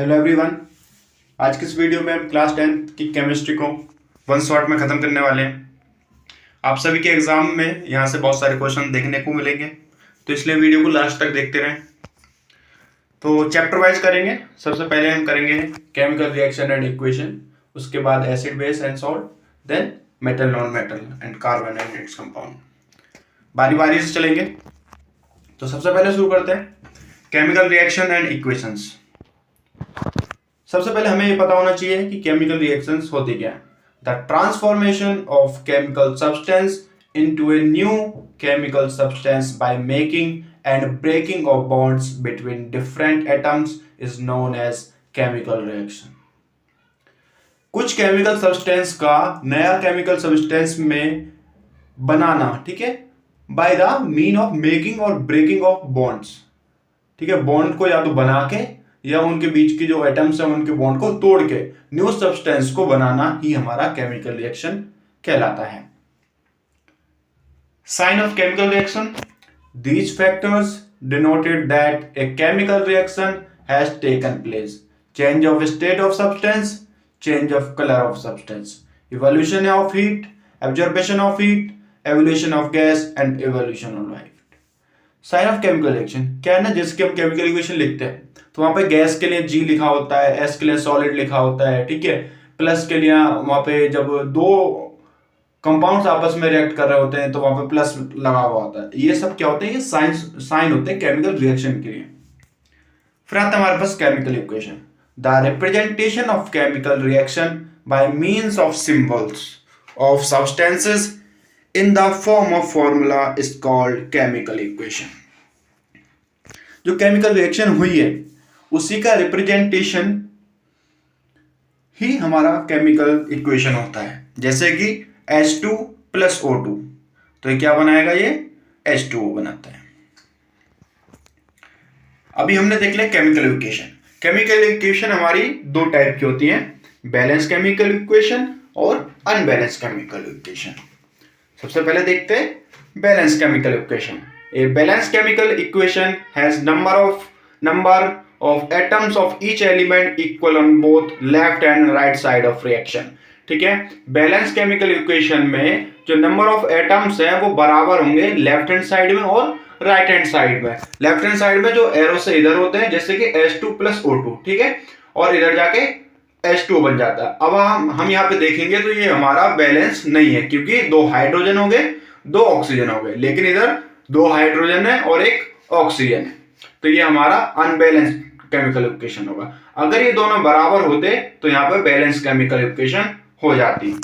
Hello everyone. आज की इस वीडियो में हम क्लास 10 की केमिस्ट्री को वन शॉट में ख़त्म करने वाले हैं। आप सभी के एग्जाम में यहाँ से बहुत सारे क्वेश्चन देखने को मिलेंगे, तो इसलिए वीडियो को लास्ट तक देखते रहें। तो चैप्टर वाइज करेंगे। सबसे पहले हम करेंगे केमिकल रिएक्शन एंड इक्वेशन, उसके बाद acid base and salt, then metal non metal and carbon and its compound. बारी बारी से चलेंगे। तो सबसे पहले शुरू करते हैं केमिकल रिएक्शन एंड इक्वेशंस। सबसे पहले हमें ये पता होना चाहिए कि केमिकल रिएक्शंस होती क्या है। The transformation of chemical substance into a new chemical substance by making and breaking of bonds between different atoms is known as chemical reaction. कुछ केमिकल सब्सटेंस का नया केमिकल सब्सटेंस में बनाना, ठीक है, by the mean of making और breaking of bonds. ठीक है, बॉन्ड को या तो बना के या उनके बीच की जो एटम्स है उनके बॉन्ड को तोड़ के न्यू सब्सटेंस को बनाना ही हमारा केमिकल रिएक्शन कहलाता है। Sign of chemical reaction, these factors denoted that a chemical reaction has taken place. Change of state of substance, change of colour of substance, evolution of heat, absorption of heat, evolution of gas and evolution of life. Sign of chemical reaction क्या है ना, जैसे हम chemical equation लिखते हैं तो वहां पे गैस के लिए जी लिखा होता है, एस के लिए सॉलिड लिखा होता है, ठीक है, प्लस के लिए वहां पे जब दो कंपाउंड्स आपस में रिएक्ट कर रहे होते हैं तो वहां पे प्लस लगा हुआ होता है। ये सब क्या होते हैं, ये साइन होते हैं केमिकल रिएक्शन के लिए। फिर आता है हमारे पास chemical equation. The representation of chemical reaction by means of symbols of substances in the form of formula is called chemical equation। जो केमिकल रिएक्शन हुई है उसी का रिप्रेजेंटेशन ही हमारा केमिकल इक्वेशन होता है। जैसे कि H2 प्लस O2, तो ये क्या बनाएगा, ये H2O बनाता है। अभी हमने देख लिया केमिकल इक्वेशन। केमिकल इक्वेशन हमारी दो टाइप की होती है, बैलेंस केमिकल इक्वेशन और अनबैलेंस केमिकल इक्वेशन। सबसे पहले देखते हैं balance chemical equation. A balance chemical equation has number of atoms of each element equal on both left and right side of reaction. ठीक है, बैलेंस केमिकल इक्वेशन में जो number of atoms है वो बराबर होंगे लेफ्ट हैंड साइड में और राइट हैंड साइड में। लेफ्ट हैंड साइड में जो एरो से इधर होते हैं, जैसे कि H2 प्लस O2, ठीक है, और इधर जाके H2 बन जाता है। अब हम यहाँ पे देखेंगे तो ये हमारा बैलेंस नहीं है, क्योंकि दो हाइड्रोजन हो गए, दो ऑक्सीजन हो गए, लेकिन इधर दो हाइड्रोजन है और एक ऑक्सीजन है, तो ये हमारा अनबैलेंस केमिकल इक्वेशन होगा। अगर ये दोनों बराबर होते तो यहाँ पे बैलेंस केमिकल इक्वेशन हो जाती।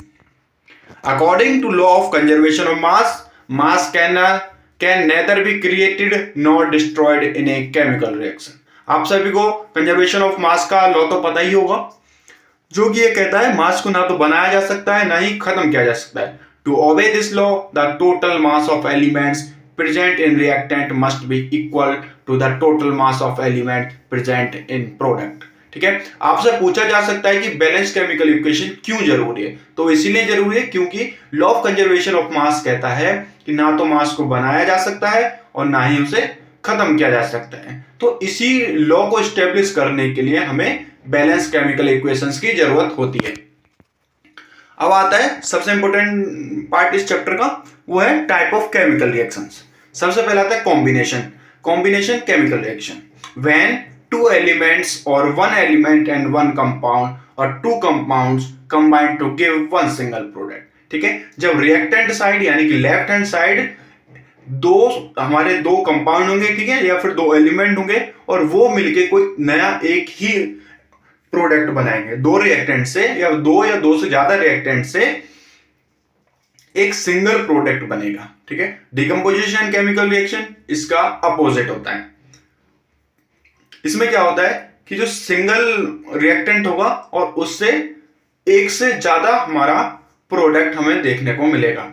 According to law of conservation of mass can neither be created nor destroyed in a chemical reaction. आप सभी को कंजर्वेशन ऑफ मास का लॉ तो पता ही होगा, जो कि ये कहता है मास को ना तो बनाया जा सकता है ना ही खत्म किया जा सकता है। To obey this law the total mass of elements present in reactant must be equal to the total mass of element present in product. ठीक है, आपसे पूछा जा सकता है कि बैलेंस केमिकल इक्वेशन क्यों जरूरी है, तो इसीलिए जरूरी है क्योंकि लॉ ऑफ कंजर्वेशन ऑफ मास कहता है कि ना तो मास को बनाया जा सकता है और ना ही उसे खत्म किया जा सकता है। तो इसी लॉ को स्टेब्लिश करने के लिए हमें बैलेंस केमिकल इक्वेशंस की जरूरत होती है। अब आता है सबसे इंपॉर्टेंट पार्ट इस चैप्टर का, वो है टाइप ऑफ केमिकल रिएक्शंस। सबसे पहला आता है combination chemical reaction. When two elements और one element and one compound और two compounds combine to give one single product. ठीक है, जब रिएक्टेंट साइड यानी कि लेफ्ट हैंड साइड हमारे दो कंपाउंड होंगे, ठीक है, या फिर दो एलिमेंट होंगे और वो मिलके कोई नया एक ही प्रोडक्ट बनाएंगे। दो रिएक्टेंट से या दो से ज्यादा रिएक्टेंट से एक सिंगल प्रोडक्ट बनेगा। ठीक है, डिकम्पोजिशन केमिकल रिएक्शन इसका अपोजिट होता है। इसमें क्या होता है कि जो सिंगल रिएक्टेंट होगा और उससे एक से ज्यादा हमारा प्रोडक्ट हमें देखने को मिलेगा।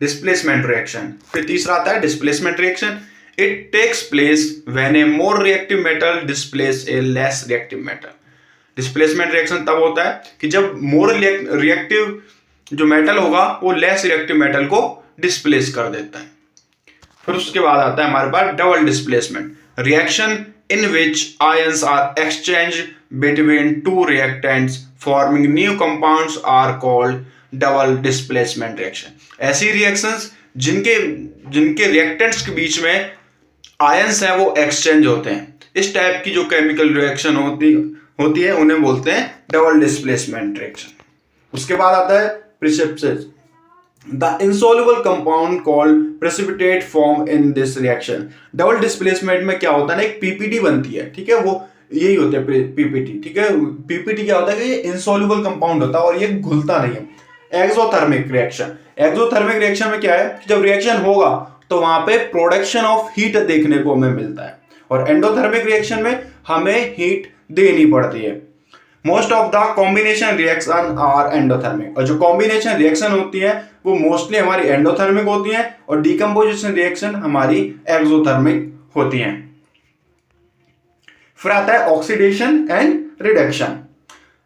डिस्प्लेसमेंट रिएक्शन, फिर तीसरा आता है displacement reaction. It takes place when a more reactive metal displaces a less reactive metal. Displacement reaction तब होता है कि जब मोर रिएक्टिव जो मेटल होगा वो लेस रिएक्टिव मेटल को डिस्प्लेस कर देता है। फिर उसके बाद आता है हमारे पास double displacement reaction in which ions are exchanged between two reactants forming new compounds are called double displacement reaction. ऐसी रिएक्शंस जिनके जिनके रिएक्टेंट्स के बीच में आयंस है वो एक्सचेंज होते हैं, इस टाइप की जो केमिकल रिएक्शन होती है उन्हें बोलते हैं डबल डिस्प्लेसमेंट रिएक्शन. उसके बाद आता है precipitation. The insoluble compound called precipitate form in this reaction. Double displacement में क्या होता है ना, एक पीपीटी बनती है, ठीक है, वो यही होता है पीपीटी, ठीक है. पीपीटी क्या होता है कि ये इनसॉल्युबल कंपाउंड होता है और ये घुलता नहीं है. Exothermic reaction. एक्सोथर्मिक रिएक्शन में क्या है कि जब रिएक्शन होगा तो वहां पे प्रोडक्शन ऑफ हीट देखने को हमें मिलता है, और एंडोथर्मिक रिएक्शन में हमें हीट देनी पड़ती है. Most of the combination reaction are endothermic. और जो कॉम्बिनेशन रिएक्शन होती है वो मोस्टली हमारी एंडोथर्मिक होती है और डिकम्पोजिशन रिएक्शन हमारी एक्सोथर्मिक होती हैं. फिर आता है oxidation and reduction.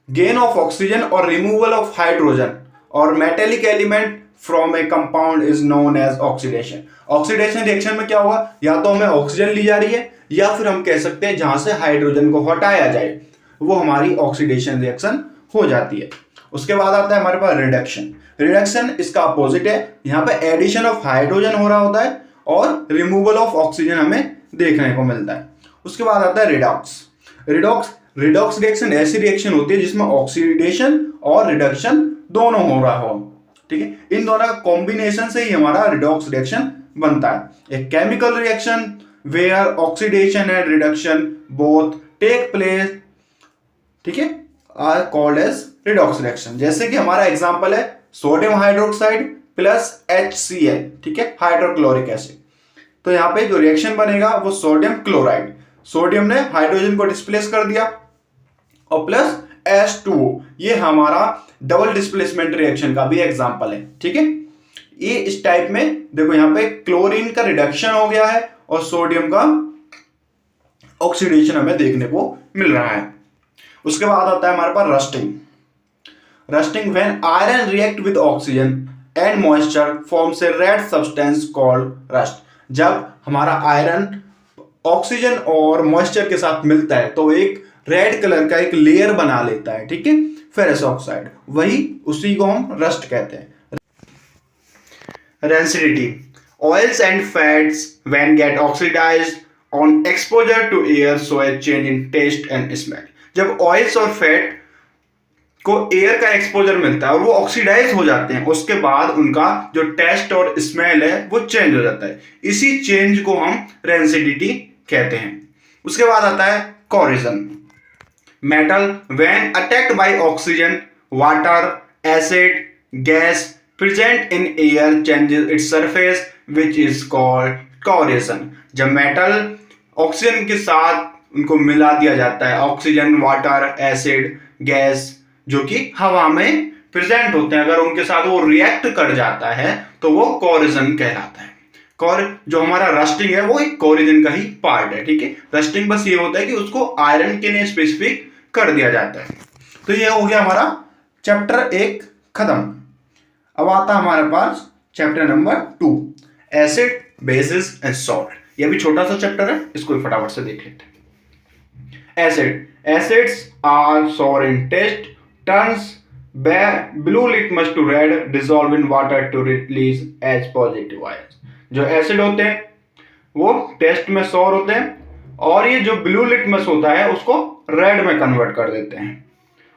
Gain of oxygen और रिमूवल ऑफ हाइड्रोजन और metallic element from a compound is known as oxidation. Oxidation reaction में क्या होगा, या तो हमें ऑक्सीजन ली जा रही है या फिर हम कह सकते हैं जहां से हाइड्रोजन को हटाया जाए, वो हमारी ऑक्सीडेशन रिएक्शन हो जाती है. उसके बाद आता है हमारे पास रिडक्शन. रिडक्शन इसका अपोजिट है, यहाँ पे एडिशन ऑफ हाइड्रोजन हो रहा होता है और रिमूवल ऑफ ऑक्सीजन हमें देखने को मिलता है. उसके बाद आता है रिडॉक्स. रिडॉक्स रिएक्शन ऐसी रिएक्शन होती है जिसमें ऑक्सीडेशन और रिडक्शन दोनों हो रहा हो, ठीक है. इन दोनों का कॉम्बिनेशन से ही हमारा रिडॉक्स रिएक्शन बनता है. एक chemical reaction where oxidation and reduction both take place, ठीक है, are called as redox reaction. जैसे कि हमारा एग्जांपल है सोडियम हाइड्रोक्साइड प्लस HCl, ठीक है, हाइड्रोक्लोरिक एसिड. तो यहाँ पे जो रिएक्शन बनेगा वो सोडियम क्लोराइड. सोडियम ने हाइड्रोजन को डिस्प्लेस कर दिया और प्लस H2O. ये हमारा डबल डिस्प्लेसमेंट रिएक्शन का भी एग्जांपल है, ठीक है. ये इस टाइप में देखो यहाँ पे क्लोरीन का रिडक्शन हो गया है और सोडियम का ऑक्सीडेशन हमें देखने को मिल रहा है. उसके बाद आता है हमारे पास rusting. Rusting when iron react with oxygen and moisture forms a red substance called rust. जब हमारा आयरन ऑक्सीजन और मॉइस्चर के साथ मिलता है तो एक रेड कलर का एक लेयर बना लेता है, ठीक है, फेरस ऑक्साइड. वही उसी को हम रस्ट कहते हैं. Rancidity. Oils and fats when get oxidised on exposure to air show a change in taste and smell. जब ऑयल्स और फैट को एयर का एक्सपोजर मिलता है और वो ऑक्सीडाइज हो जाते हैं, उसके बाद उनका जो टेस्ट और स्मेल है वो चेंज हो जाता है. इसी चेंज को हम रेंसिडिटी कहते हैं. उसके बाद आता है corrosion. Metal when attacked by oxygen, water, acid, gas present in air changes its surface which is called corrosion. जब मेटल ऑक्सीजन के साथ उनको मिला दिया जाता है, ऑक्सीजन, वाटर, एसिड, गैस जो कि हवा में प्रेजेंट होते हैं, अगर उनके साथ वो रिएक्ट कर जाता है तो वो कोरिजन कहलाता है. जो हमारा रस्टिंग है वो एक कोरिजन का ही पार्ट है, ठीक है. रस्टिंग बस ये होता है कि उसको आयरन के लिए स्पेसिफिक कर दिया जाता है. तो ये हो गया हमारा चैप्टर 1 खत्म. अब आता है हमारे पास chapter number 2, acid, bases and salt. ये भी छोटा सा चैप्टर है, इसको फटाफट से देख लेते हैं. Acid. Acids are sour in taste, turns blue litmus to red, dissolve in water to release H positive ions. जो एसिड होते हैं वो टेस्ट में सॉर होते हैं और ये जो ब्लू लिटमस होता है उसको रेड में कन्वर्ट कर देते हैं,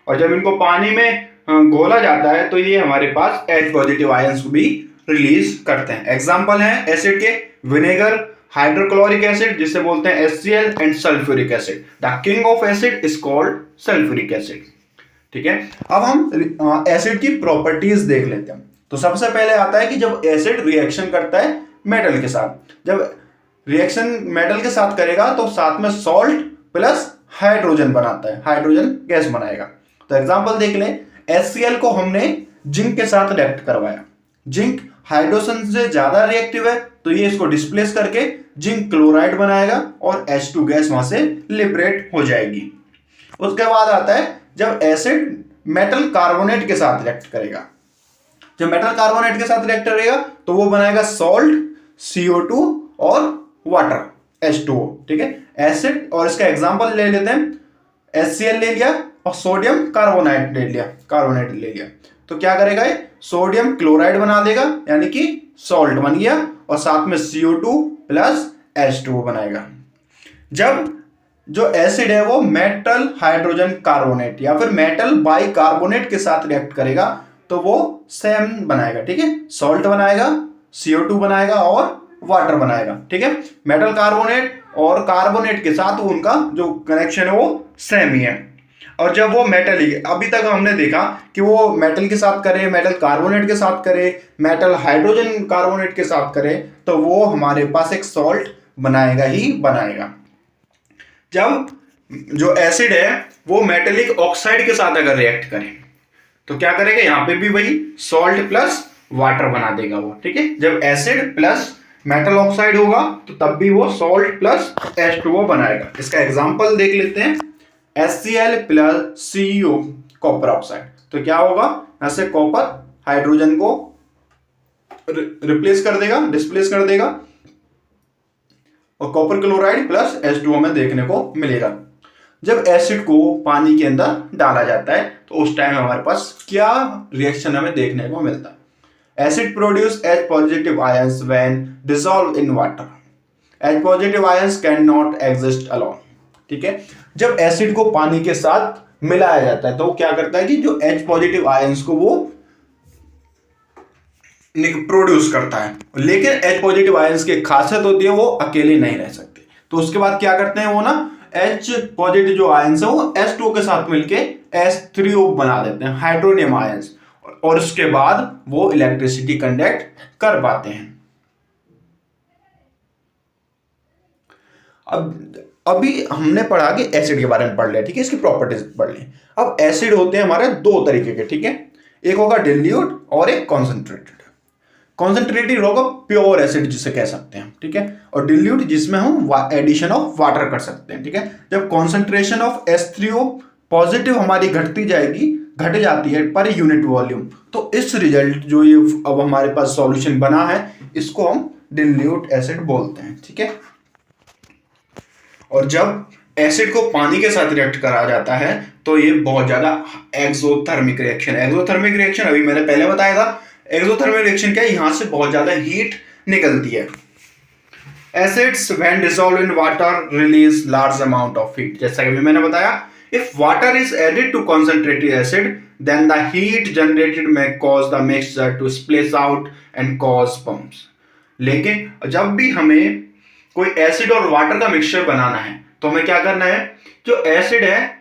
और जब इनको पानी में घोला जाता है तो ये हमारे पास H पॉजिटिव आयंस भी रिलीज करते हैं. एग्जांपल है एसिड के विनेगर, हाइड्रोक्लोरिक एसिड जिसे बोलते हैं HCl and sulphuric acid. The king of acid is called sulphuric acid, ठीक है. अब हम एसिड की प्रॉपर्टीज देख लेते हैं. तो सबसे पहले आता है कि जब एसिड रिएक्शन करता है मेटल के साथ, जब रिएक्शन मेटल के साथ करेगा तो साथ में सॉल्ट प्लस हाइड्रोजन बनाता है, हाइड्रोजन गैस बनाएगा. तो एग्जांपल देख लें, HCl को हमने जिंक के साथ रिएक्ट करवाया. जिंक हाइड्रोजन से ज्यादा रिएक्टिव है तो ये इसको डिस्प्लेस करके जिंक क्लोराइड बनाएगा और H2 गैस वहां से लिबरेट हो जाएगी. उसके बाद आता है जब एसिड मेटल कार्बोनेट के साथ रिएक्ट करेगा. जब मेटल कार्बोनेट के साथ रिएक्ट करेगा तो वो बनाएगा सॉल्ट, CO2 और वाटर. H2O, ठीक है, एसिड। और इसका एग्जांपल ले लेते हैं, HCl ले लिया और सोडियम कार्बोनेट ले लिया, तो क्या करेगा ये, सोडियम क्लोराइड बना देगा, यानी कि सॉल्ट बन गया, और साथ में CO2 प्लस H2O बनाएगा। जब जो एसिड है वो मेटल हाइड्रोजन कार्बोनेट या फिर मेटल बाइकार्बोनेट के साथ रिएक्ट करेगा तो वो सेम बनाएगा, ठीक है, सॉल्ट बनाएगा, CO2 बनाएगा और वाटर बनाएगा, ठीक है। मेटल कार्बोनेट और कार्बोनेट के साथ उनका जो कनेक्शन है वो सेम ही है। और जब वो मेटल ही, अभी तक हमने देखा कि वो मेटल के साथ करे, मेटल कार्बोनेट के साथ करे, मेटल हाइड्रोजन कार्बोनेट के साथ करे, तो वो हमारे पास एक सॉल्ट बनाएगा ही बनाएगा। जब जो एसिड है वो मेटेलिक ऑक्साइड के साथ अगर रिएक्ट करे तो क्या करेगा, यहां पे भी वही सॉल्ट प्लस वाटर बना देगा वो, ठीक है। जब एसिड प्लस मेटल ऑक्साइड होगा तो तब भी वो सॉल्ट प्लस H2O बनाएगा। इसका एग्जांपल देख लेते हैं, HCl plus CO copper oxide, तो क्या होगा, यहां से कॉपर हाइड्रोजन को रिप्लेस कर देगा, डिस्प्लेस कर देगा, और कॉपर क्लोराइड प्लस H2O में देखने को मिलेगा। जब एसिड को पानी के अंदर डाला जाता है तो उस टाइम हमारे पास क्या रिएक्शन हमें देखने को मिलता है, acid produce H positive ions when dissolve in water, H positive ions can not exist alone, ठीक है। जब एसिड को पानी के साथ मिलाया जाता है तो वो क्या करता है कि जो H पॉजिटिव आयंस को वो प्रोड्यूस करता है, लेकिन H पॉजिटिव आयंस की खासियत होती है वो अकेले नहीं रह सकते, तो उसके बाद क्या करते हैं वो ना, H पॉजिटिव जो आयंस है वो H2O के साथ मिलके H3O बना देते हैं, हाइड्रोनियम आयंस, और उसके बाद वो इलेक्ट्रिसिटी कंडक्ट कर पाते हैं। अब अभी हमने पढ़ा कि एसिड के बारे में पढ़ लिया, ठीक है, इसकी प्रॉपर्टीज पढ़ ली। अब एसिड होते हैं हमारे दो तरीके के, ठीक है, एक होगा डिल्यूट और एक कॉन्सेंट्रेटेड। कॉन्सेंट्रेटेड होगा प्योर एसिड जिसे कह सकते हैं, ठीक है, और डिल्यूट जिसमें हम एडिशन ऑफ वाटर कर सकते हैं, ठीक है। जब कॉन्सेंट्रेशन ऑफ H3O पॉजिटिव हमारी घट जाती है पर यूनिट वॉल्यूम, तो इस रिजल्ट जो ये अब हमारे पास सॉल्यूशन बना है इसको हम डिल्यूट एसिड बोलते हैं, ठीक है। और जब एसिड को पानी के साथ रिएक्ट करा जाता है तो ये बहुत ज्यादा एक्सोथर्मिक रिएक्शन अभी मैंने पहले बताया था। एक्सोथर्मिक रिएक्शन क्या है, यहां से बहुत ज्यादा हीट निकलती है। Acids when dissolve in water release large amount of heat, जैसा कि अभी मैंने बताया, if water is added to concentrated acid then the heat generated may cause the mixture to splash out and cause bumps। लेकिन जब भी हमें कोई एसिड और वाटर का मिक्सचर बनाना है तो हमें क्या करना है, जो एसिड है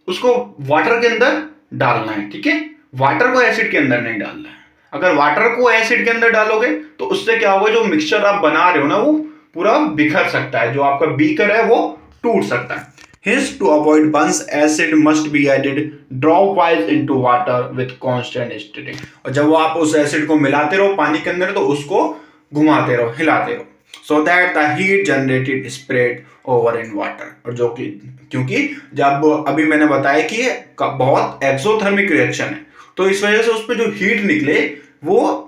उसको वाटर के अंदर डालना है, ठीक है, वाटर को एसिड के अंदर नहीं डालना है। अगर वाटर को एसिड के अंदर डालोगे तो उससे क्या होगा, जो मिक्सचर आप बना रहे हो ना वो पूरा बिखर सकता है, जो आपका बीकर है वो टूट सकता है। Hence, to avoid burns, acid must be added dropwise into water with constant stirring। और जब वो आप उस एसिड को मिलाते रहो पानी के अंदर तो उसको घुमाते रहो, हिलाते रहो, so that the heat generated spread over in water। और जो कि क्योंकि जब अभी मैंने बताया कि ये बहुत एक्सोथर्मिक रिएक्शन है तो इस वजह से उसमें जो हीट निकले वो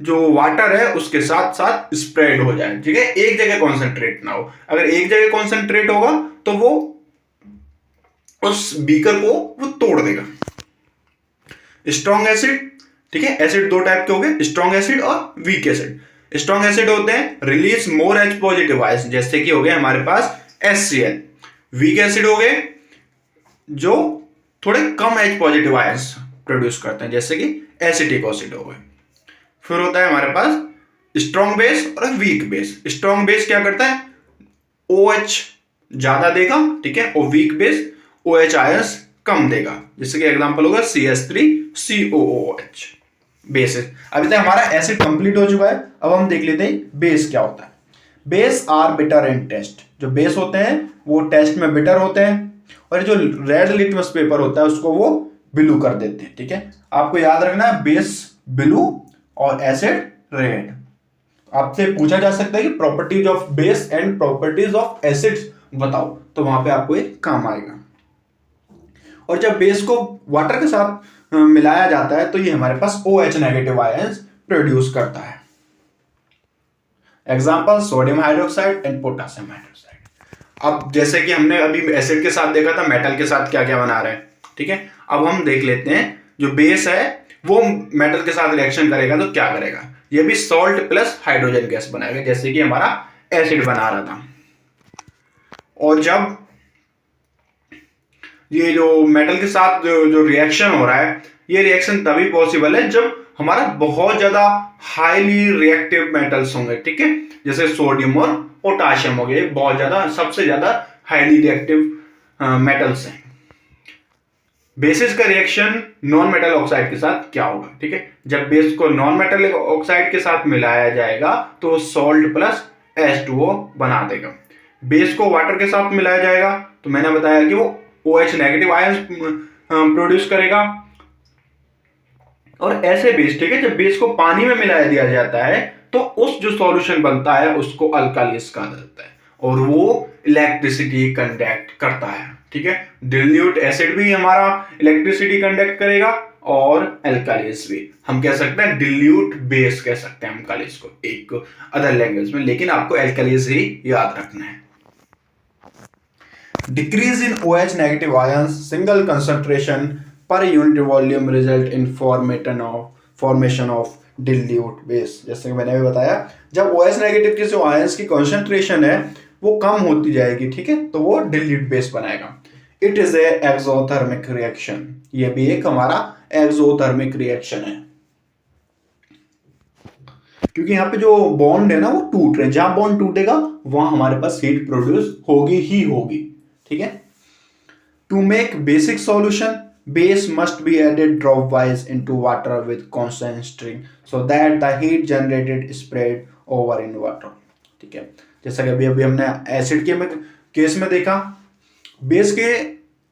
जो वाटर है उसके साथ साथ स्प्रेड हो जाए, ठीक है, एक जगह कॉन्सेंट्रेट ना हो। अगर एक जगह कॉन्सेंट्रेट होगा तो वो उस बीकर को वो तोड़ देगा। स्ट्रॉन्ग एसिड, ठीक है, एसिड दो टाइप के हो गए, स्ट्रॉन्ग एसिड और वीक एसिड। स्ट्रॉन्ग एसिड होते हैं रिलीज मोर H पॉजिटिव आयंस, जैसे कि हो गए हमारे पास HCl। वीक एसिड हो गए जो थोड़े कम H पॉजिटिव आयंस प्रोड्यूस करते हैं, जैसे कि एसिटिक एसिड हो गए। फिर होता है हमारे पास स्ट्रॉन्ग बेस और वीक बेस। स्ट्रॉन्ग बेस क्या करता है, OH ज्यादा देगा, ठीक है, और वीक बेस OH आयंस कम देगा, जैसे कि एग्जांपल होगा CH3COOH बेसिस। अभी तक हमारा एसिड कंप्लीट हो चुका है, अब हम देख लेते हैं बेस क्या होता है। Base are bitter in taste, जो बेस होते हैं वो टेस्ट में बिटर होते हैं, और जो रेड लिटमस पेपर होता है उसको वो ब्लू कर देते हैं, ठीक है। आपको याद रखना है बेस ब्लू और एसिड रेड। आपसे पूछा जा सकता है कि properties of base and properties of acids बताओ, तो वहां पे आपको एक काम आएगा। और जब बेस को वाटर के साथ मिलाया जाता है तो ये हमारे पास OH नेगेटिव आयंस प्रोड्यूस करता है। Example sodium hydroxide and potassium hydroxide. अब जैसे कि हमने अभी एसिड के साथ देखा था मेटल के साथ क्या क्या बना रहे हैं, ठीक है। अब हम देख लेते हैं जो बेस है वो मेटल के साथ रिएक्शन करेगा तो क्या करेगा, ये भी सॉल्ट प्लस हाइड्रोजन गैस बनाएगा जैसे कि हमारा एसिड बना रहा था। और जब ये जो मेटल के साथ जो रिएक्शन हो रहा है, ये रिएक्शन तभी पॉसिबल है जब हमारा बहुत ज्यादा हाईली रिएक्टिव मेटल्स होंगे, ठीक है, जैसे सोडियम और पोटाशियम हो गए, बहुत ज्यादा सबसे ज्यादा हाईली रिएक्टिव मेटल्स हैं। बेसिस का रिएक्शन नॉन मेटल ऑक्साइड के साथ क्या होगा, ठीक है, जब बेस को नॉन मेटल ऑक्साइड के साथ मिलाया जाएगा तो सॉल्ट प्लस H2O बना देगा। बेस को वाटर के साथ मिलाया जाएगा तो मैंने बताया कि वो OH नेगेटिव आयंस प्रोड्यूस करेगा। और ऐसे बेस, ठीक है, जब बेस को पानी में मिलाया दिया जाता है तो उस जो सॉल्यूशन बनता है उसको अल्कालीस कहा जाता है और वो इलेक्ट्रिसिटी कंडक्ट करता है, ठीक है। डिल्यूट एसिड भी हमारा इलेक्ट्रिसिटी कंडक्ट करेगा और अल्कालीस भी, हम कह सकते हैं डिल्यूट बेस कह सकते हैं अल्कालीस को एक अदर लैंग्वेज में, लेकिन आपको अल्कालीस ही याद रखना है। Decrease in OH negative ions single concentration per unit volume result in formation of dilute base. जैसे मैंने भी बताया जब OH नेगेटिव की जो आयंस की कंसंट्रेशन है वो कम होती जाएगी, ठीक है, तो वो डिल्यूट बेस बनाएगा। It is a exothermic reaction, ये भी एक हमारा एक्सोथर्मिक रिएक्शन है क्योंकि यहाँ पे जो बॉन्ड है ना वो टूट रहे हैं, जहां बॉन्ड टूटेगा वहां हमारे पास हीट प्रोड्यूस होगी ही होगी, ठीक है। To make basic solution base must be added drop wise into water with constant stirring so that the heat generated spread over in water, ठीक है। जैसा कि अभी हमने एसिड के केस में देखा, बेस के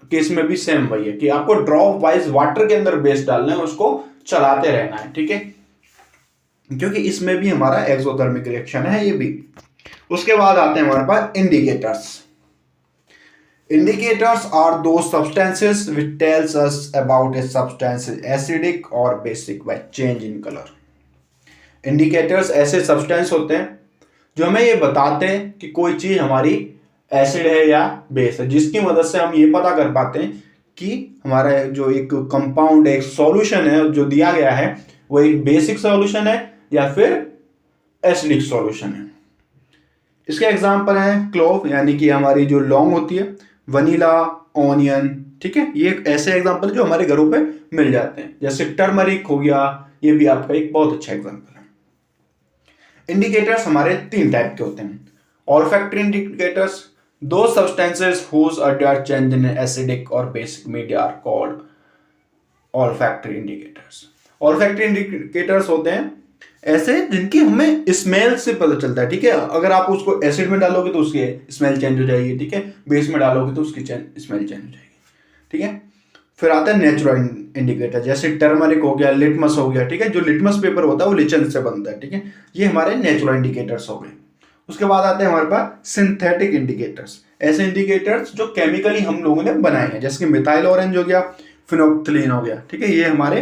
केस में भी सेम वही है कि आपको ड्रॉप वाइज वाटर के अंदर बेस डालना है, उसको चलाते रहना है, ठीक है, क्योंकि इसमें भी हमारा एक्सोथर्मिक रिएक्शन है ये भी। उसके बाद आते हैं हमारे पास indicators. Indicators are those substances which tells us about a substance is acidic or basic by change in color. Indicators ऐसे substance होते हैं जो हमें ये बताते हैं कि कोई चीज हमारी एसिड है या बेस है, जिसकी मदद से हम ये पता कर पाते हैं कि हमारा जो एक कंपाउंड एक सॉल्यूशन है जो दिया गया है वो एक बेसिक सॉल्यूशन है या फिर एसिडिक सॉल्यूशन है। इसके एग्जांपल हैं क्लोव यानी कि हमारी जो लौंग होती है, वनीला, ऑनियन, ठीक है, ये ऐसे एग्जांपल जो हमारे घरों पे मिल जाते हैं, जैसे टर्मरिक हो गया, ये भी आपका एक बहुत अच्छा एग्जांपल है। इंडिकेटर्स हमारे 3 टाइप के होते हैं। Olfactory indicators, those substances whose odour change in acidic और basic media are called olfactory indicators. Olfactory indicators होते हैं ऐसे जिनकी हमें स्मेल से पता चलता है, ठीक है, अगर आप उसको एसिड में डालोगे तो उसकी स्मेल चेंज हो जाएगी, ठीक है, बेस में डालोगे तो उसकी स्मेल चेंज हो जाएगी, ठीक है। फिर आता है नेचुरल इंडिकेटर, जैसे टर्मरिक हो गया, लिटमस हो गया, ठीक है, जो लिटमस पेपर होता है वो लिचन से बनता है, ठीक है, ये हमारे नेचुरल इंडिकेटर्स हो गए। उसके बाद आते हैं हमारे पास सिंथेटिक इंडिकेटर्स, ऐसे इंडिकेटर्स जो केमिकली हम लोगों ने बनाए हैं, जैसे कि मिथाइल ऑरेंज हो गया, फिनोक्थिलीन हो गया, ठीक है, ये हमारे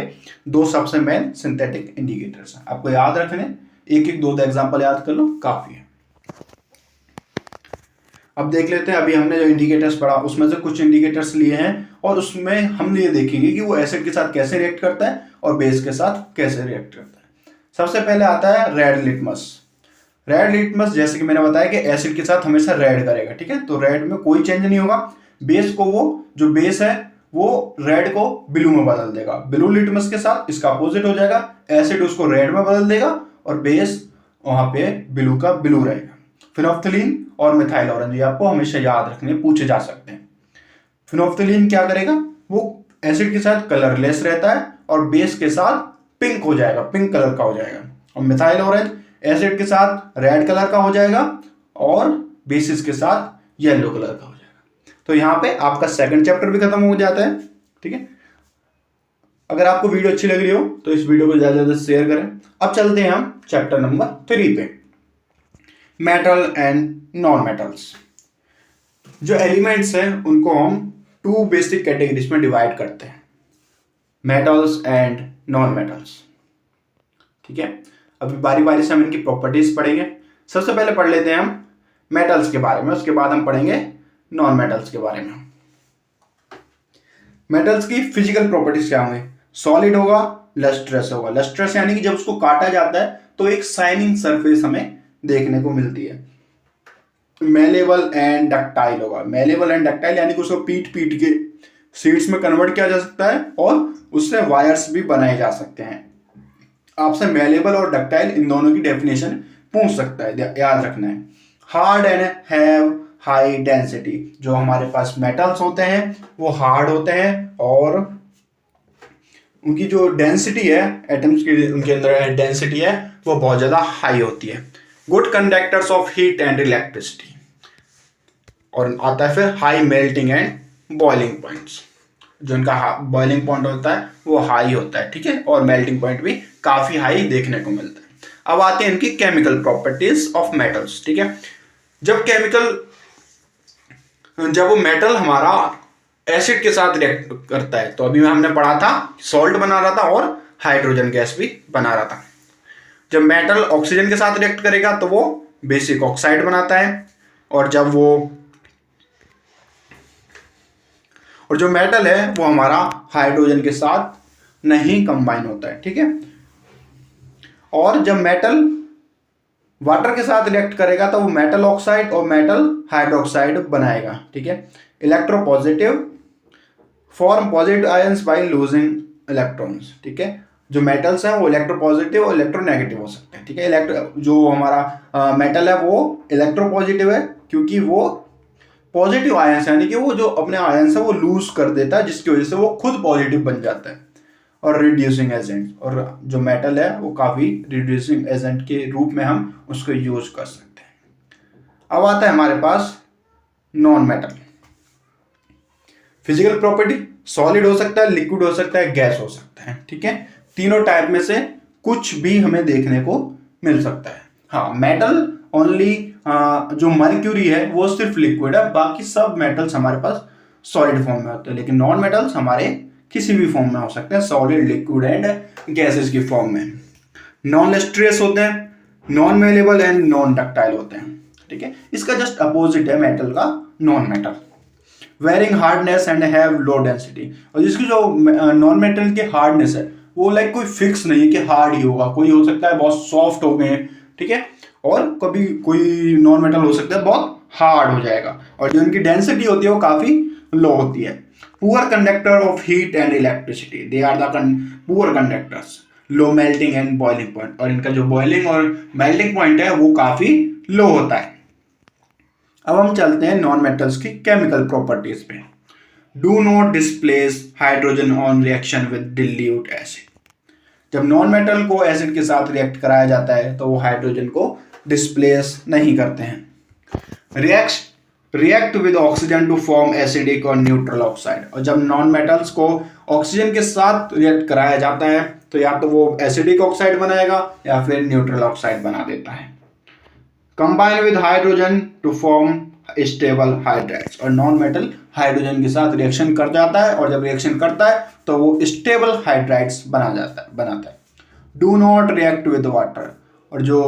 2 सबसे मेन सिंथेटिक इंडिकेटर्स हैं। आपको याद रखने, एक 2 एग्जांपल याद कर लो, काफी है। अब देख लेते हैं, अभी हमने जो इंडिकेटर्स पढ़ा उसमें से कुछ इंडिकेटर्स लिए हैं और उसमें हम ये देखेंगे कि वो एसिड के साथ कैसे रिएक्ट करता है और बेस के साथ कैसे रिएक्ट करता है। सबसे पहले आता है रेड लिटमस। रेड लिटमस जैसे कि मैंने बताया कि एसिड के साथ हमेशा रेड करेगा, ठीक है, तो रेड में कोई चेंज नहीं होगा, बेस को वो जो बेस है वो रेड को ब्लू में बदल देगा। ब्लू लिटमस के साथ इसका अपोजिट हो जाएगा, एसिड उसको रेड में बदल देगा और बेस वहां पे ब्लू का ब्लू रहेगा। फिनोफ्थलीन और मिथाइल ऑरेंज, ये आपको हमेशा याद रखने, पूछे जा सकते हैं। फिनोफ्थलीन क्या करेगा, वो एसिड के साथ कलरलेस रहता है और बेस के साथ पिंक हो जाएगा, पिंक कलर का हो जाएगा। और मिथाइल ऑरेंज एसिड के साथ रेड कलर का हो जाएगा और बेसिस के साथ येलो कलर का हो जाएगा। तो यहाँ पे आपका सेकंड चैप्टर भी खत्म हो जाता है, ठीक है। अगर आपको वीडियो अच्छी लग रही हो तो इस वीडियो को ज्यादा से ज्यादा शेयर करें। अब चलते हैं हम चैप्टर नंबर 3 पे, मेटल एंड नॉन मेटल्स। जो एलिमेंट्स हैं उनको हम 2 बेसिक कैटेगरीज में डिवाइड करते हैं, मेटल्स एंड नॉन मेटल्स, ठीक है। अभी बारी बारी से हम इनकी प्रॉपर्टीज पढ़ेंगे। सबसे पहले पढ़ लेते हैं हम मेटल्स के बारे में, उसके बाद हम पढ़ेंगे नॉन मेटल्स के बारे में। मेटल्स की फिजिकल प्रॉपर्टीज क्या होंगे? सॉलिड होगा, लस्ट्रस होगा। लस्ट्रस यानी कि जब उसको काटा जाता है तो एक शाइनिंग सरफेस हमें देखने को मिलती है। मेलेबल एंड डक्टाइल होगा। मेलेबल एंड डक्टाइल यानी कि उसको पीट के शीट्स में कन्वर्ट किया जा सकता है और उससे वायर्स भी बनाए जा सकते हैं। आपसे मेलेबल और डक्टाइल इन दोनों की डेफिनेशन पूछ सकता है, याद रखना है। Hard and have high density. जो हमारे पास मेटल्स होते हैं वो हार्ड होते हैं और उनकी जो डेंसिटी है एटम्स की, उनके अंदर डेंसिटी है वो बहुत ज्यादा हाई होती है। Good conductors of heat and electricity. और आता है फिर high melting and boiling points. जो इनका बॉइलिंग पॉइंट होता है वो हाई होता है, ठीक है, और मेल्टिंग पॉइंट भी काफी हाई देखने को मिलता है। अब आते हैं इनकी केमिकल प्रॉपर्टीज ऑफ मेटल्स, ठीक है। जब वो मेटल हमारा एसिड के साथ रिएक्ट करता है, तो अभी हमने पढ़ा था सॉल्ट बना रहा था और हाइड्रोजन गैस भी बना रहा था। जब मेटल ऑक्सीजन के साथ रिएक्ट करेगा तो वो बेसिक ऑक्साइड बनाता है, और जो मेटल है वो हमारा हाइड्रोजन के साथ नहीं कंबाइन होता है, ठीक है। और जब मेटल वाटर के साथ रिएक्ट करेगा तो वो मेटल ऑक्साइड और मेटल हाइड्रोक्साइड बनाएगा, ठीक है। Electropositive form positive ions by losing electrons, ठीक है। जो मेटल्स हैं वो इलेक्ट्रोपॉजिटिव और इलेक्ट्रोनेगेटिव हो सकते हैं, ठीक है। जो हमारा मेटल है वो इलेक्ट्रोपॉजिटिव है क्योंकि वो पॉजिटिव आयंस यानी कि वो जो अपने आयंस है वो लूज कर देता है, जिसकी वजह से वो खुद पॉजिटिव बन जाता है। और रिड्यूसिंग एजेंट, और जो मेटल है वो काफी रिड्यूसिंग एजेंट के रूप में हम उसको यूज कर सकते हैं। अब आता है हमारे पास non metal. Physical property, solid हो सकता है, लिक्विड हो सकता है, गैस हो सकता है, ठीक है। तीनों टाइप में से कुछ भी हमें देखने को मिल सकता है। हाँ, मेटल ओनली जो मर्क्यूरी है वो सिर्फ लिक्विड है, बाकी सब मेटल्स हमारे पास सॉलिड फॉर्म में होते हैं। लेकिन नॉन मेटल्स हमारे किसी भी फॉर्म में हो सकते हैं, सॉलिड, लिक्विड एंड गैसेस की फॉर्म में। नॉन लस्ट्रियस होते हैं, non malleable and non ductile होते हैं, ठीक है। इसका जस्ट अपोजिट है मेटल का non metal. Varying hardness and have low density. और जिसकी जो नॉन मेटल की हार्डनेस है वो लाइक कोई फिक्स नहीं है कि हार्ड ही होगा, कोई हो सकता है बहुत सॉफ्ट हो गए, ठीक है, और कभी कोई नॉन मेटल हो सकता है बहुत हार्ड हो जाएगा। और जो इनकी डेंसिटी होती है वो काफी लो होती है। Poor conductor of heat and electricity, they are the poor conductors, low melting and boiling point. और इनका जो बॉइलिंग और मेल्टिंग पॉइंट है वो काफी लो होता है। अब हम चलते हैं नॉन मेटल्स की केमिकल प्रॉपर्टीज पे। Do not displace hydrogen on reaction with dilute acid. जब नॉन मेटल को एसिड के साथ रिएक्ट कराया जाता है तो वो हाइड्रोजन को डिस्प्लेस नहीं करते हैं। React with oxygen to form acidic और न्यूट्रल ऑक्साइड। और जब नॉन मेटल्स को ऑक्सीजन के साथ रिएक्ट कराया जाता है तो या तो वो एसिडिक ऑक्साइड बनाएगा या फिर न्यूट्रल ऑक्साइड बना देता है। Combine with hydrogen to form stable hydrides. और नॉन मेटल हाइड्रोजन के साथ रिएक्शन कर जाता है, और जब रिएक्शन करता है तो वो स्टेबल हाइड्राइड्स बनाता है। Do not react with water. और जो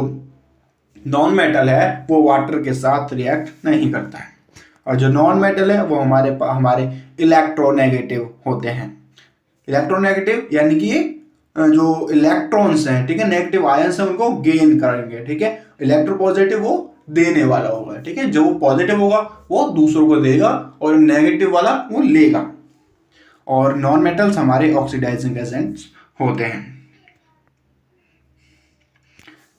नॉन मेटल है वो वाटर के साथ रिएक्ट नहीं करता है। और जो नॉन मेटल है वो हमारे इलेक्ट्रोनेगेटिव होते हैं। इलेक्ट्रोनेगेटिव यानी कि जो इलेक्ट्रॉन्स हैं, ठीक है, नेगेटिव आयंस हैं, उनको गेन करेंगे, ठीक है। इलेक्ट्रोपॉजिटिव वो देने वाला होगा, ठीक है। जो पॉजिटिव होगा वो दूसरों को देगा और नेगेटिव वाला वो लेगा। और नॉन मेटल्स हमारे ऑक्सीडाइजिंग एजेंट्स होते हैं।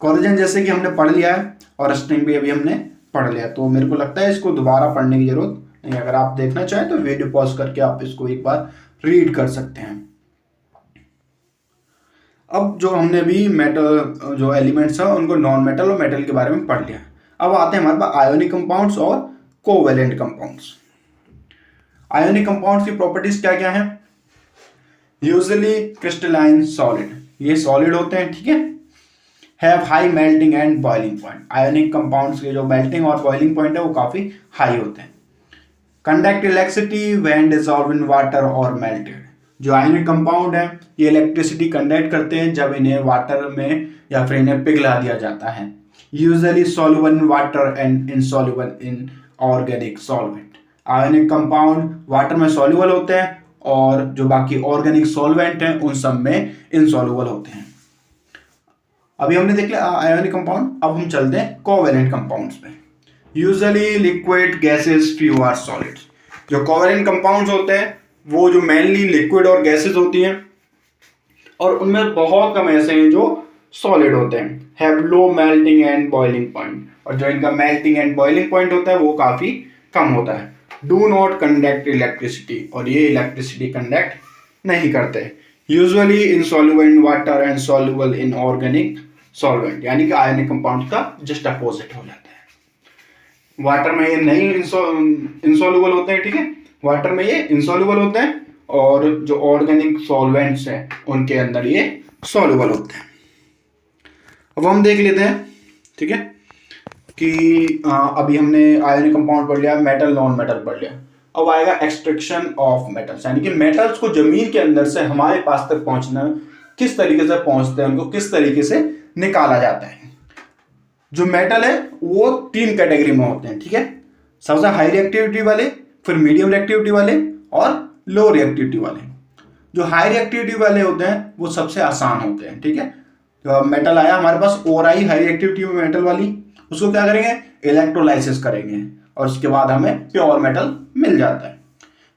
कोरिजन जैसे कि हमने पढ़ लिया है और रस्टिंग भी अभी हमने पढ़ लिया, तो मेरे को लगता है इसको दोबारा पढ़ने की जरूरत नहीं। अगर आप देखना चाहें तो वीडियो पॉज करके आप इसको एक बार रीड कर सकते हैं। अब जो हमने भी मेटल जो एलिमेंट्स हैं उनको नॉन मेटल और मेटल के बारे में पढ़ लिया। अब आते हैं हमारे पास आयोनिक कंपाउंड्स और कोवेलेंट कंपाउंड्स। आयोनिक कंपाउंड्स की प्रॉपर्टीज क्या क्या है? यूजुअली क्रिस्टलाइन सॉलिड, ये सॉलिड होते हैं, ठीक है। Have high melting and boiling point. Ionic compounds के जो मेल्टिंग और बॉइलिंग पॉइंट है वो काफी हाई होते हैं। Conduct electricity when dissolve in water और मेल्टेड। जो आयोनिक कंपाउंड है ये इलेक्ट्रिसिटी कंडक्ट करते हैं जब इन्हें वाटर में या फिर इन्हें पिघला दिया जाता है। Usually soluble in water and insoluble in organic solvent। Ionic compound water में soluble होते हैं और जो बाकी ऑर्गेनिक सॉल्वेंट हैं उन सब में इनसॉल्युबल होते हैं। अभी हमने देख लिया आयोनिक कंपाउंड, अब हम चलते हैं कोवेलेंट कंपाउंड्स पे। Usually liquid gases few are solids. जो कोवेलेंट कंपाउंड्स होते हैं वो जो मेनली लिक्विड और गैसेस होती हैं और उनमें बहुत कम ऐसे हैं जो सॉलिड होते हैं। Have low melting and boiling point, और जो इनका मेल्टिंग एंड बॉइलिंग पॉइंट होता है वो काफी कम होता है। डू नॉट कंडक्ट इलेक्ट्रिसिटी, और ये इलेक्ट्रिसिटी कंडक्ट नहीं करते। Usually insoluble in water and soluble in organic solvent, यानी कि आयनिक कंपाउंड का जस्ट अपोजिट हो जाता है। वाटर में ये नहीं इंसॉल्युबल होते हैं, ठीक है, वाटर में ये इंसॉल्युबल होते हैं और जो ऑर्गेनिक सॉल्वेंट्स हैं उनके अंदर ये सॉल्युबल होते हैं। अब हम देख लेते हैं, ठीक है, कि अभी हमने आयनिक कंपाउंड पढ़ लिया, मेटल नॉन मेटल पढ़ लिया। अब आएगा एक्सट्रैक्शन ऑफ मेटल्स, यानी कि मेटल्स को जमीन के अंदर से हमारे पास तक पहुंचना किस तरीके से पहुंचते हैं, उनको किस तरीके से निकाला जाता है। जो मेटल है वो 3 कैटेगरी में होते हैं, ठीक है, सबसे हाई रिएक्टिविटी वाले, फिर मीडियम रिएक्टिविटी वाले और लो रिएक्टिविटी वाले। जो हाई रिएक्टिविटी वाले होते हैं वो सबसे आसान होते हैं, ठीक है। तो मेटल आया हमारे पास, और आई हाई रिएक्टिविटी मेटल वाली, उसको क्या करेंगे, इलेक्ट्रोलाइसिस करेंगे और उसके बाद हमें प्योर मेटल मिल जाता है।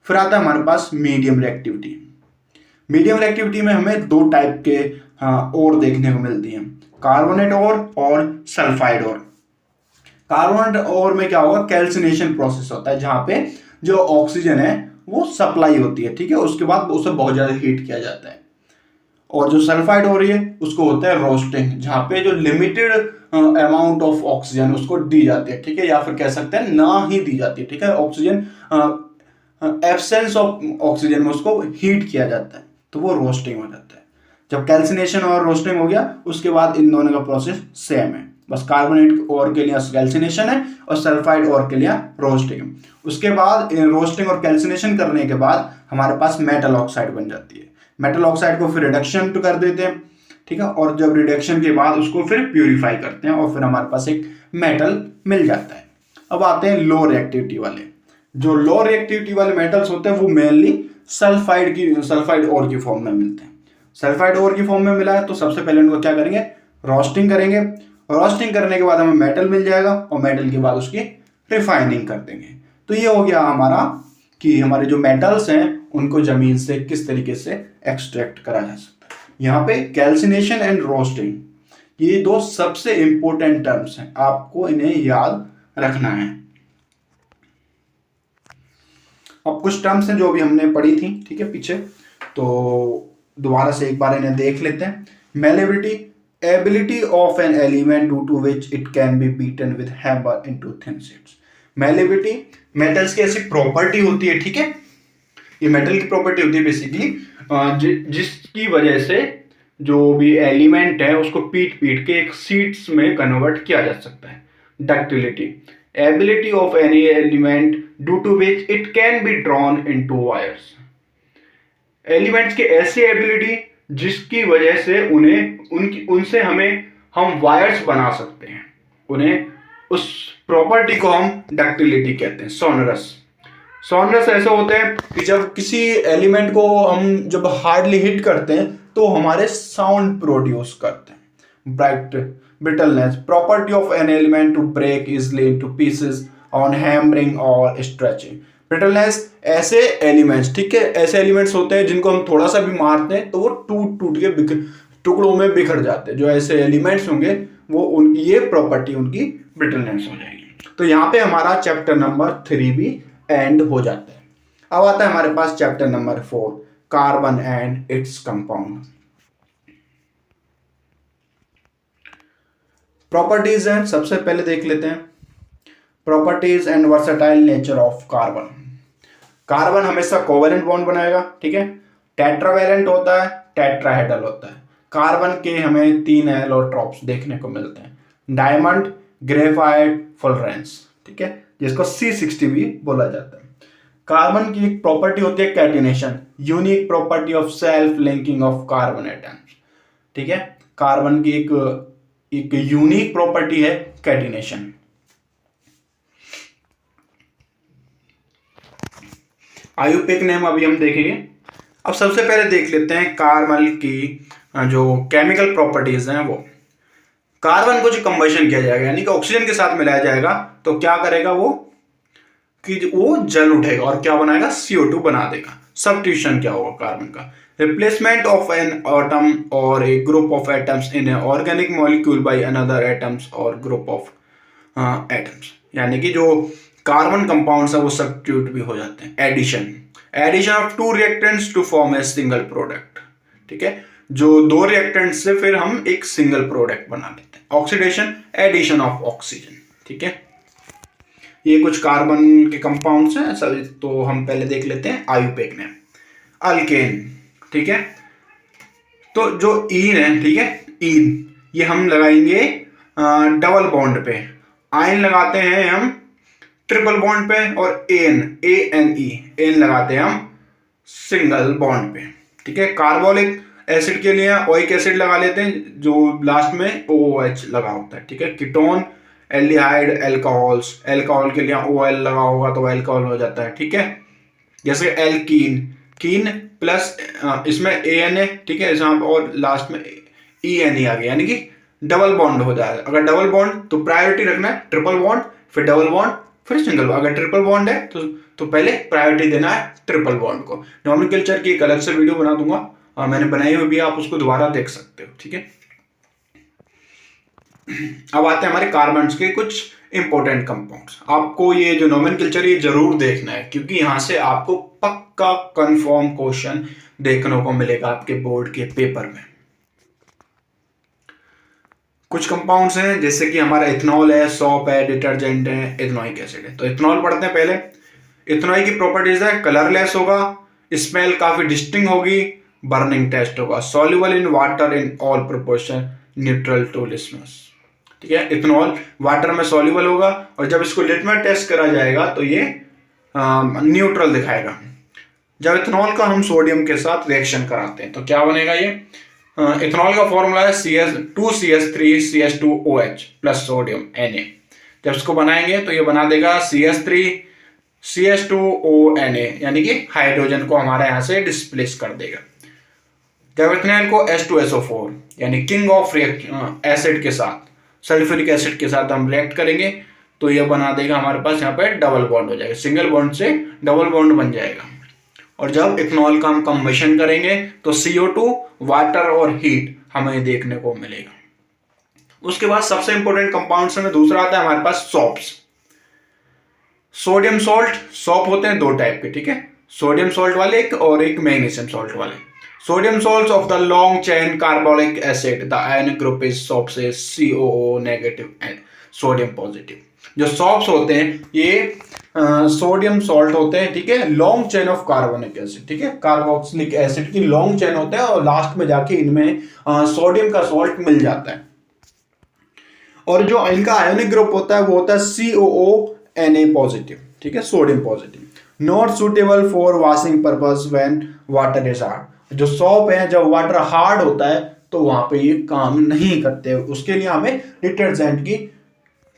फिर आता है हमारे पास मीडियम रिएक्टिविटी। मीडियम रिएक्टिविटी में हमें 2 टाइप के और देखने को मिलती हैं, कार्बोनेट और सल्फाइड और। कार्बोनेट और में क्या होगा, कैल्सिनेशन प्रोसेस होता है जहां पे जो ऑक्सीजन है वो सप्लाई होती है, ठीक है, उसके बाद उसे बहुत ज्यादा हीट किया जाता है। और जो सल्फाइड हो रही है उसको होता है रोस्टिंग, जहां पे जो लिमिटेड अमाउंट ऑफ ऑक्सीजन उसको दी जाती है, ठीक है, या फिर कह सकते हैं ना ही दी जाती है, ठीक है, ऑक्सीजन एब्सेंस ऑफ ऑक्सीजन में उसको हीट किया जाता है, तो वो रोस्टिंग हो जाता है। जब कैल्सिनेशन और रोस्टिंग हो गया उसके बाद इन दोनों का प्रोसेस सेम है, बस कार्बोनेट और के लिए कैल्सिनेशन है और सल्फाइड और के लिए रोस्टिंग। उसके बाद रोस्टिंग और कैल्सिनेशन करने के बाद हमारे पास मेटल ऑक्साइड बन जाती है। मेटल ऑक्साइड को फिर रिडक्शन कर देते हैं, ठीक है, और जब रिडक्शन के बाद उसको फिर प्यूरिफाई करते हैं और फिर हमारे पास एक मेटल मिल जाता है। अब आते हैं लो रिएक्टिविटी वाले। जो लो रिएक्टिविटी वाले मेटल्स होते हैं वो मेनली सल्फाइड ओर की फॉर्म में मिलते हैं। सल्फाइड ओर की फॉर्म में मिला है तो सबसे पहले उनको क्या करेंगे, रोस्टिंग करेंगे। रोस्टिंग करने के बाद हमें मेटल मिल जाएगा और मेटल के बाद उसकी रिफाइनिंग कर देंगे। तो ये हो गया हमारा कि हमारे जो मेटल्स हैं उनको जमीन से किस तरीके से एक्सट्रैक्ट करा जा सकता है। यहाँ पे कैल्सिनेशन एंड रोस्टिंग, ये 2 सबसे इंपॉर्टेंट टर्म्स हैं, आपको इन्हें याद रखना है। अब कुछ टर्म्स हैं जो अभी हमने पढ़ी थी, ठीक है, पीछे, तो दोबारा से एक बार इन्हें देख लेते हैं। Malleability, ability of an element due to which it can be beaten with hammer into thin sheets. Malleability metals की ऐसी प्रॉपर्टी होती है, ठीक है, ये मेटल की प्रॉपर्टी होती है बेसिकली, जिसकी वजह से जो भी एलिमेंट है उसको पीट के एक शीट्स में कन्वर्ट किया जा सकता है। Ductility, ability of any element due to which it can be drawn into wires. Elements की ऐसी एबिलिटी जिसकी वजह से उनसे हम वायर्स बना सकते हैं, उन्हें उस प्रॉपर्टी को हम डक्टिलिटी कहते हैं। सोनरस ऐसे होते हैं कि जब किसी एलिमेंट को हम जब हार्डली हिट करते हैं तो हमारे साउंड प्रोड्यूस करते हैं। Brittleness, property of an element to break easily into pieces on hammering और स्ट्रेचिंग। ब्रिटलनेस, ऐसे एलिमेंट्स, ठीक है, ऐसे एलिमेंट्स होते हैं जिनको हम थोड़ा सा भी मारते हैं तो वो टूट के टुकड़ों में बिखर जाते हैं। जो ऐसे एलिमेंट्स होंगे वो ये प्रॉपर्टी उनकी ब्रिटलनेस हो जाएगी। तो यहाँ पे हमारा चैप्टर नंबर 3 भी एंड हो जाता है। अब आता है हमारे पास chapter number 4, carbon and its compound. Properties हैं, सबसे पहले देख लेते हैं properties and versatile nature of carbon. Carbon हमेशा कोवेलेंट बॉन्ड बनाएगा, ठीक है, टेट्रावेलेंट होता है, टेट्राहेड्रल होता है। कार्बन के हमें 3 एलोट्रोप्स देखने को मिलते हैं, डायमंड, ग्रेफाइट, फुलरेंस, ठीक है, जिसको C60 भी बोला जाता है। कार्बन की एक प्रॉपर्टी होती है catenation, unique property of self linking of carbon atoms, ठीक है, कार्बन की एक एक यूनिक प्रॉपर्टी है कैटिनेशन। आयुपेक नेम अभी हम देखेंगे। अब सबसे पहले देख लेते हैं कार्बन की जो केमिकल प्रॉपर्टीज हैं। वो कार्बन को जो कंबशन किया जाएगा यानी कि ऑक्सीजन के साथ मिलाया जाएगा तो क्या करेगा वो कि वो जल उठेगा और क्या बनाएगा, CO2 बना देगा। सब्स्टिट्यूशन क्या होगा कार्बन का, रिप्लेसमेंट ऑफ एन एटम और a group of atoms in a organic molecule by another atoms और ग्रुप ऑफ एटम्स, यानी कि जो कार्बन कंपाउंड्स है वो सब्स्टिट्यूट भी हो जाते हैं। Addition of two reactants to form a single product, ठीक है, जो दो रिएक्टेंट से फिर हम एक सिंगल प्रोडक्ट बना लेते हैं। ऑक्सीडेशन, एडिशन ऑफ ऑक्सीजन, ठीक है। ये कुछ कार्बन के कंपाउंड्स हैं सभी, तो हम पहले देख लेते हैं आयुपेक ने। अल्केन, ठीक है, तो जो ईन है, ठीक है, ईन ये हम लगाएंगे डबल बॉन्ड पे, आयन लगाते हैं हम ट्रिपल बॉन्ड पे, और एन लगाते हैं हम सिंगल बॉन्ड पे, ठीक है। कार्बोलिक एसिड के लिए ओइक एसिड लगा लेते हैं जो लास्ट में OH लगा होता है, ठीक है। कीटोन, एल्डिहाइड, एल्कोहल्स, एल्कोहल के लिए OL लगा होगा तो एल्कोहल हो जाता है, ठीक है। जैसे एल्कीन, कीन प्लस इसमें AN है, ठीक है, इसमें और लास्ट में ENE आ गया, यानी कि डबल बॉन्ड हो जाएगा। अगर डबल बॉन्ड तो प्रायोरिटी रखना है ट्रिपल बॉन्ड, फिर डबल बॉन्ड, फिर सिंगल बॉन्ड। अगर ट्रिपल बॉन्ड है तो पहले प्रायोरिटी देना है ट्रिपल बॉन्ड को। नॉमेनक्लेचर की एक अलग से वीडियो बना दूंगा, मैंने बनाई हुई भी, आप उसको दोबारा देख सकते हो, ठीक है। अब आते हैं हमारे कार्बन्स के कुछ इंपॉर्टेंट कंपाउंड्स। आपको ये जो नॉमेनक्लेचर ये जरूर देखना है क्योंकि यहां से आपको पक्का कंफर्म क्वेश्चन देखने को मिलेगा आपके बोर्ड के पेपर में। कुछ कंपाउंड्स हैं जैसे कि हमारा इथेनॉल है, सॉप है, डिटर्जेंट है, इथेनोइक एसिड है। तो इथेनॉल पढ़ते हैं पहले। इथेनॉल की प्रॉपर्टीज है, कलरलेस होगा, स्मेल काफी डिस्टिंग होगी, बर्निंग टेस्ट होगा, soluble in water in all proportion, neutral to litmus, ठीक है। इथेनॉल वाटर में सॉल्युबल होगा और जब इसको लिटमस टेस्ट करा जाएगा तो ये न्यूट्रल दिखाएगा। जब इथेनॉल का हम सोडियम के साथ रिएक्शन कराते हैं तो क्या बनेगा, ये इथेनॉल का फॉर्मूला है CH2CH3CH2OH प्लस सोडियम Na। जब इसको बनाएंगे तो ये बना देगा CH3CH2ONa, यानी कि हाइड्रोजन को हमारे यहां से डिस्प्लेस कर देगा। जब इथेनॉल को H2SO4 यानी किंग ऑफ एसिड के साथ, सल्फ्यूरिक एसिड के साथ हम रिएक्ट करेंगे तो ये बना देगा हमारे पास यहाँ पे डबल बॉन्ड हो जाएगा, सिंगल बॉन्ड से डबल बॉन्ड बन जाएगा। और जब इथेनॉल का हम कंबशन करेंगे तो CO2, वाटर और हीट हमें देखने को मिलेगा। उसके बाद सबसे इंपॉर्टेंट कंपाउंड्स में दूसरा आता है हमारे पास सॉप्स। सोडियम सॉल्ट, सॉप होते हैं दो टाइप के, ठीक है, सोडियम सॉल्ट वाले एक और एक मैग्नीशियम सॉल्ट वाले। Sodium salts of the long chain carbolic acid, the ionic group is shop से COO negative and sodium positive. जो सॉप्स होते हैं ये सोडियम सॉल्ट होते हैं, ठीक है, long chain of carbonic acid, ठीक है, कार्बोक्सिलिक एसिड की लॉन्ग चेन होते हैं और लास्ट में जाके इनमें सोडियम का सॉल्ट मिल जाता है। और जो इनका आयनिक ग्रुप होता है वो होता है COO Na पॉजिटिव, ठीक है, sodium positive. Not suitable for washing purpose when water is hard. जो सॉप है जब वाटर हार्ड होता है तो वहां पे ये काम नहीं करते, उसके लिए हमें डिटर्जेंट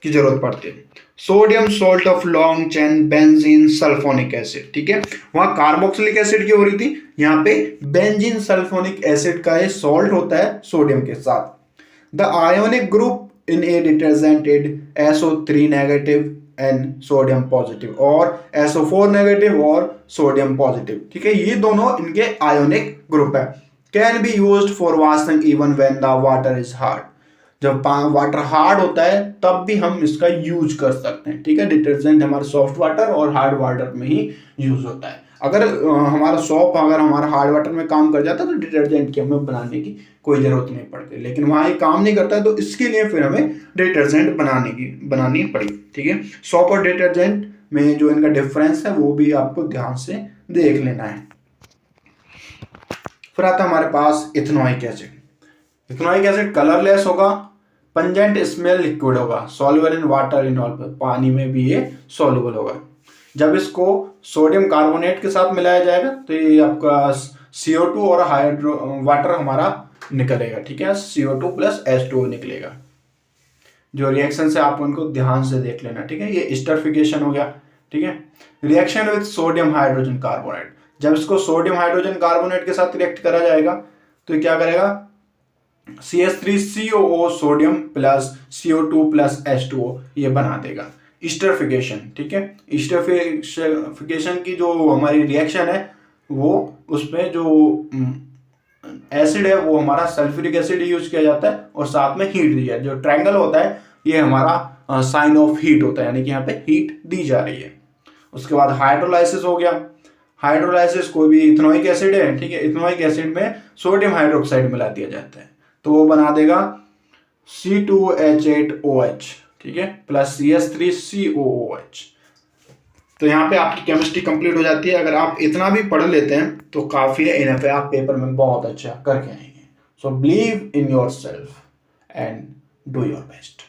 की जरूरत पड़ती है। Sodium salt of long chain benzene sulphonic acid, ठीक है, वहां कार्बोक्सिलिक एसिड की हो रही थी, यहाँ पे बेंजीन सल्फोनिक एसिड का ये सॉल्ट होता है सोडियम के साथ। The ionic group in A detergent is SO3 negative and sodium positive और SO4 नेगेटिव और सोडियम पॉजिटिव, ठीक है, ये दोनों इनके आयोनिक ग्रुप है। Can be used for washing even when the water is hard. जब वाटर हार्ड होता है तब भी हम इसका यूज कर सकते हैं, ठीक है। डिटर्जेंट हमारा सॉफ्ट वाटर और हार्ड वाटर में ही यूज होता है। अगर हमारा सॉप अगर हमारा हार्ड वाटर में काम कर जाता है तो डिटर्जेंट की हमें बनाने की कोई जरूरत नहीं पड़ती, लेकिन वहाँ ये काम नहीं करता है तो इसके लिए फिर हमें डिटर्जेंट बनानी पड़ी, ठीक है। सॉप और डिटर्जेंट में जो इनका डिफरेंस है वो भी आपको ध्यान से देख लेना है। फिर आता है हमारे पास ethanoic acid. Ethanoic acid colourless होगा, पंजेंट स्मेल लिक्विड होगा, soluble in water in all, पानी में भी ये सॉल्युबल होगा। जब इसको सोडियम कार्बोनेट के साथ मिलाया जाएगा तो ये आपका CO2 और वाटर हमारा निकलेगा, ठीक है, CO2 प्लस H2O निकलेगा, जो रिएक्शन से आप उनको ध्यान से देख लेना, ठीक है। ये एस्टरिफिकेशन हो गया, ठीक है। Reaction with sodium hydrogen carbonate, जब इसको सोडियम हाइड्रोजन कार्बोनेट के साथ रिएक्ट करा जाएगा तो क्या करेगा, CH3COO sodium plus CO2 plus H2O ये बना देगा, एस्टरिफिकेशन, ठीक है। एस्टरिफिकेशन की जो हमारी रिएक्शन है वो उसमें जो एसिड है वो हमारा सल्फ्यूरिक एसिड यूज किया जाता है और साथ में हीट दी जाती है। जो ट्रायंगल होता है ये हमारा साइन ऑफ हीट होता है, यानी कि यहाँ पे हीट दी जा रही है। उसके बाद हाइड्रोलाइसिस हो गया। हाइड्रोलाइसिस कोई भी इथेनोइक एसिड है, ठीक है, इथेनोइक एसिड में सोडियम हाइड्रोक्साइड मिला दिया जाता है तो वो बना देगा C2H8OH, ठीक है, प्लस CH3COOH। तो यहाँ पे आपकी केमिस्ट्री कंप्लीट हो जाती है। अगर आप इतना भी पढ़ लेते हैं तो काफ़ी है, इनफ है, आप पेपर में बहुत अच्छा करके आएंगे। So believe in your self and do your best.